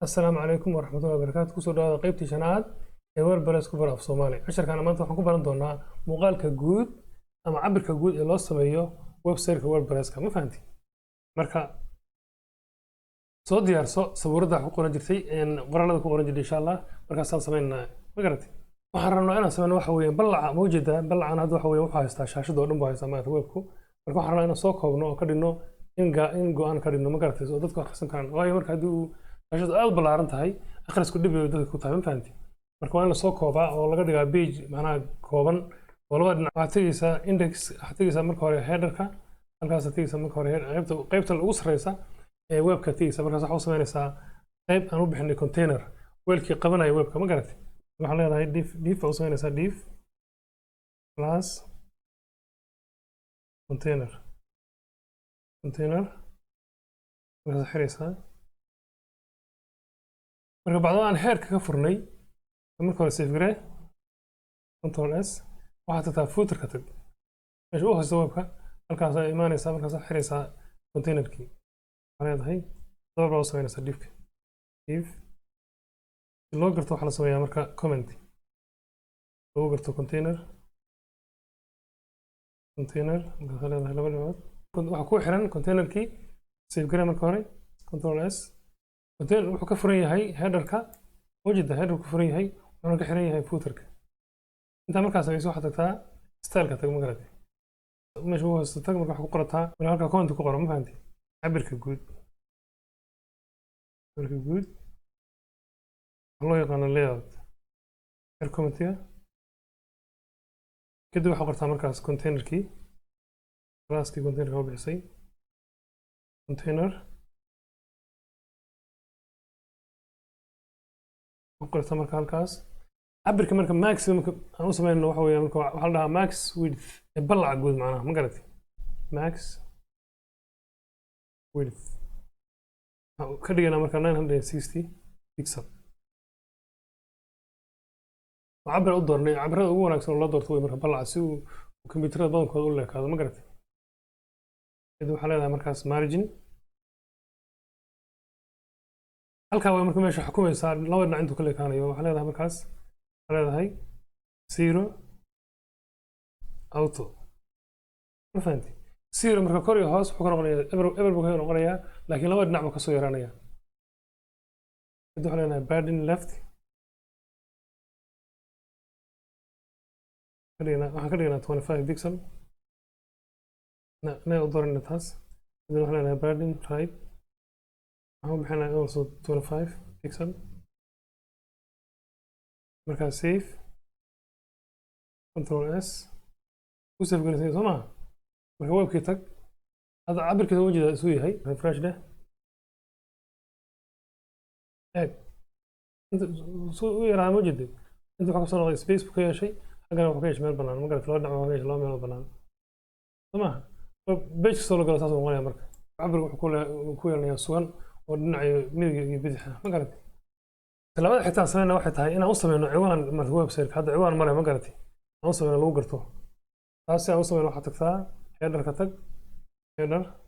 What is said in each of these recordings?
السلام عليكم ورحمة الله وبركاته. كسر هذا قيبتي شنعات ووردبريس كبر في صومالي. عشر كان ما نتوقع كبر عندنا مقال كجود أما عبر كجود اللي أصلا هي ويب سايت ووردبريس كم فهمتي. مركا صوت ديار صور ده حقوقنا جرتي إن ورنا حقوقنا جرتي إن شاء الله. مركا صار سمينا مقرتي. وحررنا أنا سمينا وحوي بلع موجودة بلع أنا هذا وحوي وحايستا شاشة دورن باي سماعة ويبكو. مركا حررنا أنا سوق ونو كدينو إنجو أنا كدينو مقرتي. صوت ده خصم كان واي مركا دو عشان aad ballaaran tahay akhrisku dhib ay dadka ku tahay ma fahanti marka waa in la soo koobaa oo laga dhigaa page macnaha kooban oo labada dhinac waxaad tegaysaa index waxaad tegaysaa marka hore headerka halkaas tegaysaa marka hore qaybta ugu sarreysa ee webka tegaysaa markaas waxaad u samaynaysaa qayb aan u bixinay container weelkii qabanaya webka ma garatay waxaan leedahay div u samaynaysaa div plus container markaas xiraysaa marka bacdo aan heerka ka furnay marka hore save garee control s waxaad tagtaa footerka tag meesha u hoosta webka halkaas ay imaanaysaa markaas aad xiraysaa containerkii waxaa leedahay dabab baa u samaynaysaa divka div si loo garto waxaa la sameeyaa marka comment loo garto container markaas leedahay laba dhibcood waxaa ku xiran containerkii save garee marka hore control s container wuxuu ka furan yahay headerka wajida headerku ka furan yahay wuxuuna ka xiran yahay footerka inta markaas sameyso waxaad tagtaa styleka tag ma garatay meesha ugu hoosta tag marka waxaad ku qorataa wala halka comment ku qoran ma fahanti cabirka guud waxaa loo yaqaano layout heer commentiga kadib waxaad qortaa markaas containerkii classkii containerka u bixisay container قلت مرك هالكاس عبر كمان ماكسيمم أنا أسمع إنه هو مرك وحلها ماكس ويدث بلع جود معناها ما قلتي ماكس ويدث كدينا مرك 960 بيكسل عبر أدورني عبر هو ناكس ولا دور توي مرك بلع سو وكمبيوتر ضون كود ولا هذا ما قلتي إذا حلها مركز مارجن halka way marka meesha xukumaysaa laba dhinac intuu kale kaanayo waxa leedahay markaas waxa leedahay zero auto ma fahanti zero marka kor iyo hoos wuxuu ka noqonayaa ever buu ka noqonayaa laakiin laba dhinac buu ka soo yaraanaya waxa leedahay padding left waxaan ka dhignaa 25 pixel na u dooranay taas waxa leedahay padding right هم بحنا also 25 pixel مركز save control s وسيف قلنا سمع مركز ويب كيتك هذا عبر كده وجد سوي هاي refresh ده هيك انت سوي راه موجود انت حق صار سبيس بكل شيء حقنا ما كايش مال بنان ما قلت لو دعوا ما كايش لا مال بنان سمع بيش صار قال اساسا ولا مركز عبر كل سوان ودنعي ميدي بدحة ما قالت لما حتى سمينا واحد هاي أنا أوصل إنه عوان مرة ويب سايت هذا عوان مرة ما قالتي أوصل إنه لو قرته هسه أوصل إنه حتى كذا هيدر كتب هيدر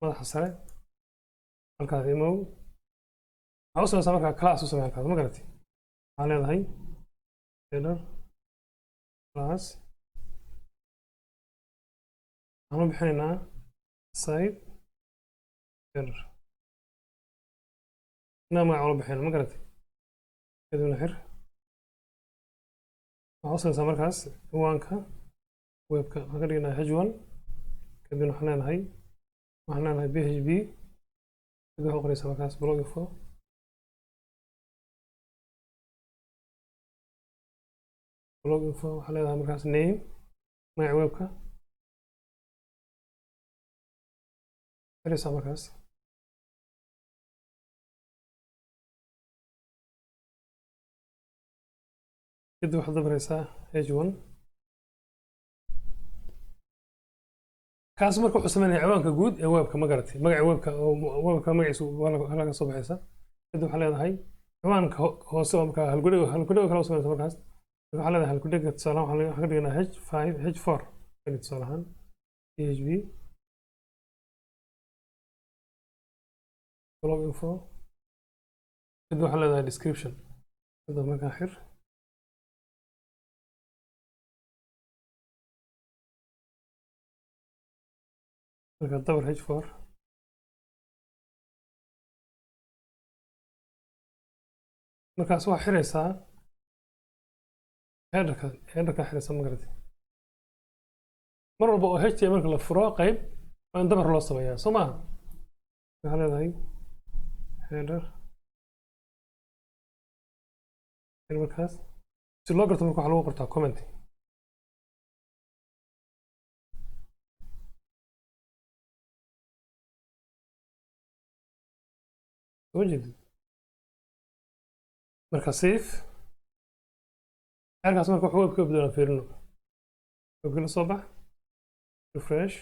ما حصل الكاتب مو أوصل إنه كلاس وسميها كذا ما قالتي على هاي هيدر كلاس هم بحنا سايت هيدر لا ما عرب بحين ما قلت كذا نحر وصل مركز وانكا ويبكا هقرينا هجوان كذا نحنان هاي وحنان هاي بي اتش بي كذا هو قريسا مركز بلوج فو وحليها مركز نيم مع ويبكا قريسا مركز كده واحد بريسا H1 كاس marka wuxuu sameeyay ciwaanka guud ee webka ma garatay magaca webka magaciisu waa laga soo baxaysa kadib waxa leedahay ciwaanka hoose oo marka halgudhiga kala soo markaas waxa leedahay halgudhiga tusaale waxa ka dhignaa H5 H4 kadib tusaale ahaan PHP blog info kadib waxaa leedahay description kadib markaa xir markaa dabar h4 markaas waxaa xiraysaa headerka xiraysaa magarati mar walba oo html la furo qayb waa in dabar loo sameeyaa soo maaha waxaa leedahay header markaas si loo garto marka waxaa lagu qortaa comment soo jeedid marka safe halkaas marka wax webka beddelan fiirino webka la soo bax refresh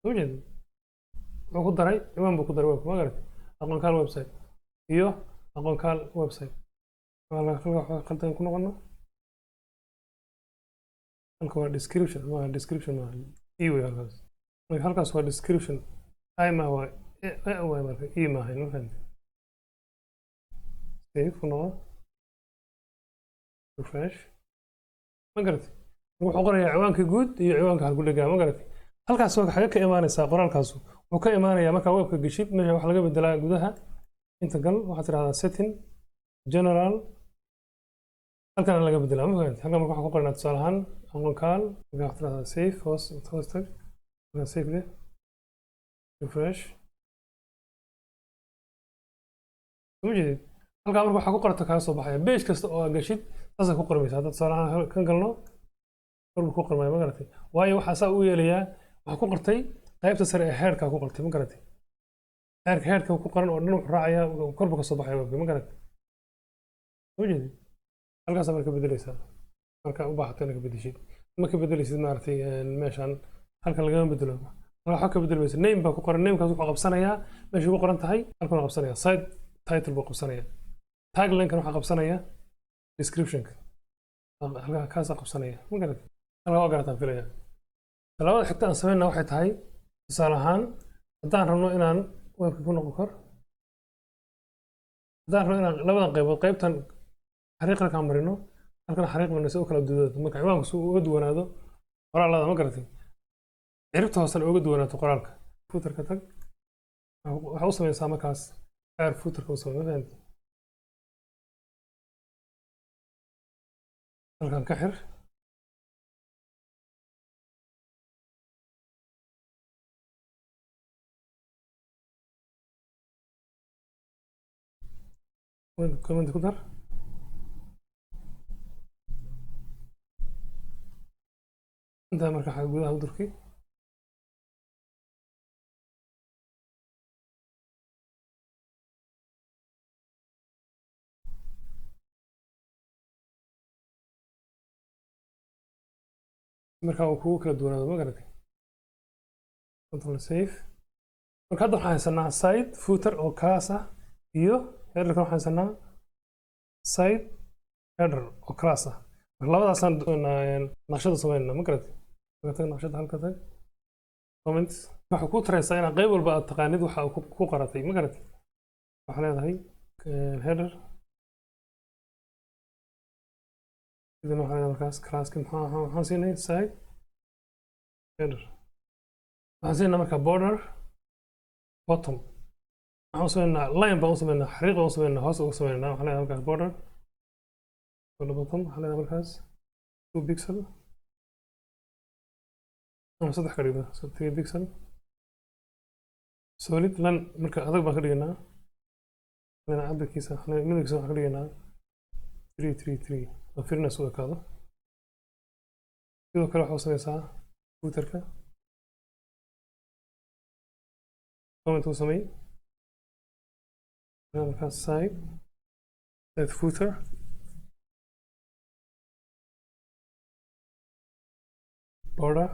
soo jeedid wuxuu ku daray ciwaan buu ku daray webka ma garatay aqoonkaal website iyo aqoonkaal website qaldan ku noqono halka waa description maaha e way halkaas marka halkaas waa description i ma waa marka e maaha ma fahamtay save ku noqo refresh ma garatay wuxuu qorayaa ciwaankii guud iyo ciwaanka halku dhegaa ma garatay halkaas waa xaga ka imaanaysaa qoraalkaasu wuxuu ka imaanayaa markaa webka geshid meesha wax laga bedelaa gudaha inta gal waxaad tidhahdaa setting general halkan laga bedelaa ma fahamtay halkan marka waxaan ku qoranaa tusaale ahaan aqoonkaal markaa waxaad tidhahdaa save hoos tag markaa save leh refresh ma jeedid halkaa marka waxaa ku qorata kaga soo baxaya page kasta oo aad geshid saasay ku qormaysa hadda tusaale ahaan kan galno korbu ku qormaya ma garatay waayo waxaa saa u yeelayaa waxaa ku qortay qaybta sare ee heerkaa ku qortay ma garatay heerka ku qoran oo dhan wuxuu raacayaa korbu ka soo baxaya webka ma garatay soo jeedid halkaas marka bedelaysaa marka u baahato inaad ka bedeshid ma ka bedelaysid maaragtay meeshan halkan lagama bedelo waxa ka bedelmaysa name baa ku qoran namekaas wuxuu qabsanayaa meesha ku qoran tahay halkan wuxuu qabsanayaa site title buu qabsanayaa tagline-kan waxaa qabsanaya description-ka halkaa kaasaa qabsanaya ma garatay halkaa waa garataan filaya talaabada xigta aan sameynaa waxay tahay tusaale ahaan haddaan rabno inaan webka ku noqon karo haddaan rabno inaan labadan qaybood qaybtan xariiq halkaan marino halkan xariiq marino si u kala duwanaado marka ciwaanku si uu uga duwanaado qoraalada ma garatay ciribta hoosena uga duwanaato qoraalka footerka tag waxaa u samaysaa markaas air footerka u samey ma fahamtay halkan ka xir comment ku dar intaa marka waxaa gudaha u durki marka uu kugu kala duwanaado ma garatay control save marka hadda waxaan haysanaa site footer oo class ah iyo headerka waxaan haysanaa site header oo class ah marka labadaasaan naqshada sameynaa ma garatay marka tag naqshada halka tag comments waxa ku taraysaa inaad qayb walba aad taqaanid waxa ku qoratay ma garatay waxaa leedahay header إذا نحن مركز كلاس كم حاسين سايد header حاسين مركز border bottom حاسين line بوصلنا حريق بوصلنا هوس بوصلنا حنا مركز border bottom حنا مركز 2 بيكسل أنا صدق قريبة 3 بيكسل solid لان مركز هذا بخلينا لان عبد كيسة حنا من كيسة خلينا 3 وفرنا سوى كذا sidoo kale waxaa u sameysaa footerka comment uu samey markaas site footer border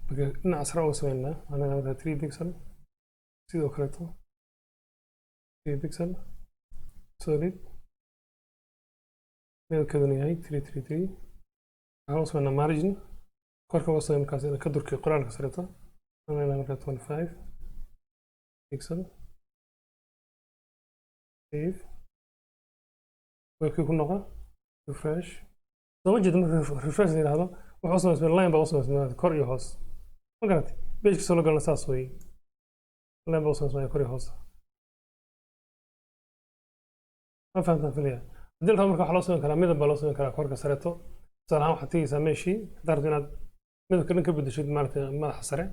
marka dhinaca sare uga sameynaa anaga markaa 3 pixel sidoo kaleeto 3 pixel solid midabkeeduna yahay 333 waxaan u sameynaa margin korka u samey markaas ka durkay qoraalka sareeto sameynaa markaa 25 pixel save webkii ku noqo refresh soo ma jeedo marka refresh la yiraahdo wuxuu samaysmay line baa u samaysmay kor iyo hoos ma garatay page soo galna saas weeye line baa u samaysmay kor iyo hoos ma fahamtaan filaya haddii la marka waxaa loo samayn karaa midab baa loo samayn karaa korka sareeto tusaale ahaan waxaad tegeysaa meeshii haddaad rabto inaad midabka dhan ka bedeshid maaragtay madaxa sare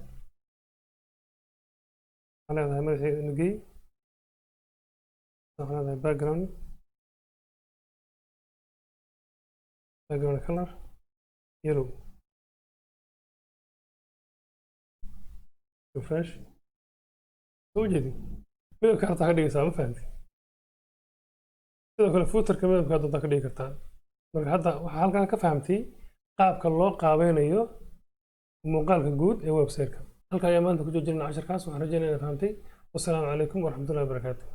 waxaa leedahay madaxii nugey waxaa leedahay background color yellow refresh soo jeedi midabka hartaa ka dhigaysaa ma fahamtay sidoo kale footerka midabka hadda ka dhigi kartaa marka hadda waxaa halkan ka fahamtay qaabka loo qaabeynayo muuqaalka guud ee website-ka halka ayaa maanta ku joojinayna casharkaas waxaan rajaynayaa inaad fahamtay wassalaamu calaykum waraxmatullahi wabarakaatuh